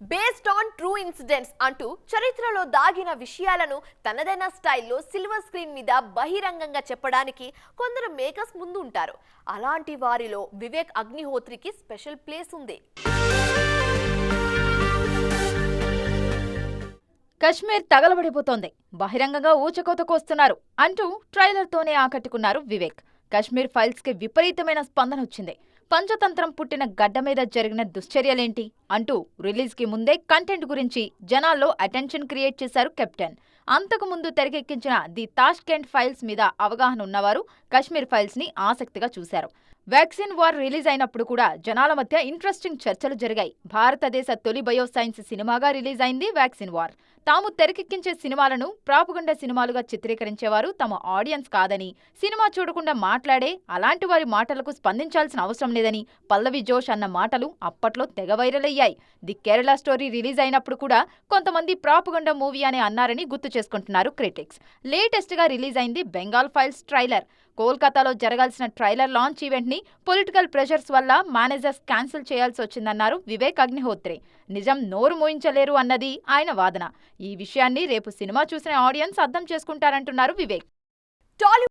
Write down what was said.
Based on true incidents అంటూ చరిత్రలో దాగిన విషయాలను తనదైన స్టైల్లో సిల్వర్ స్క్రీన్ మీద బహిరంగంగా చెప్పడానికి కొందరు మేకర్స్ ముందు ఉంటారు. అలాంటి వారిలో వివేక్ అగ్నిహోత్రికి స్పెషల్ ప్లేస్ ఉంది. కశ్మీర్ తగలబడిపోతోంది, బహిరంగంగా ఊచకోతకు వస్తున్నారు అంటూ ట్రైలర్తోనే ఆకట్టుకున్నారు వివేక్. కశ్మీర్ ఫైల్స్ కి విపరీతమైన స్పందన వచ్చింది. పంచతంత్రం పుట్టిన గడ్డ మీద జరిగిన దుశ్చర్యలేంటి అంటూ రిలీజ్ కి ముందే కంటెంట్ గురించి జనాల్లో అటెన్షన్ క్రియేట్ చేశారు కెప్టెన్. అంతకు ముందు తెరకెక్కించిన ది తాష్కెంట్ ఫైల్స్ మీద అవగాహన ఉన్నవారు కశ్మీర్ ఫైల్స్ ని ఆసక్తిగా చూశారు. వ్యాక్సిన్ వార్ రిలీజ్ అయినప్పుడు కూడా జనాల మధ్య ఇంట్రెస్టింగ్ చర్చలు జరిగాయి. భారతదేశ తొలి బయోసైన్స్ సినిమాగా రిలీజ్ అయింది వ్యాక్సిన్ వార్. తాము తెరకెక్కించే సినిమాలను ప్రాపగండా సినిమాలుగా చిత్రీకరించేవారు తమ ఆడియన్స్ కాదని, సినిమా చూడకుండా మాట్లాడే అలాంటి వారి మాటలకు స్పందించాల్సిన అవసరం లేదని పల్లవి జోష్ అన్న మాటలు అప్పట్లో తెగ వైరల్ అయ్యాయి. ది కేరళ స్టోరీ రిలీజ్ అయినప్పుడు కూడా కొంతమంది ప్రాపగండా మూవీ అని అన్నారని గుర్తు చేసుకుంటున్నారు క్రిటిక్స్. లేటెస్ట్ గా రిలీజ్ అయింది బెంగాల్ ఫైల్స్ ట్రైలర్. కోల్కతాలో జరగాల్సిన ట్రైలర్ లాంచ్ ఈవెంట్ ని పొలిటికల్ ప్రెషర్స్ వల్ల మేనేజర్స్ క్యాన్సిల్ చేయాల్సి వచ్చిందన్నారు వివేక్ అగ్నిహోత్రి. నిజం నోరు మోయించలేరు అన్నది ఆయన వాదన. ఈ విషయాన్ని రేపు సినిమా చూసిన ఆడియన్స్ అర్థం చేసుకుంటారంటున్నారు వివేక్.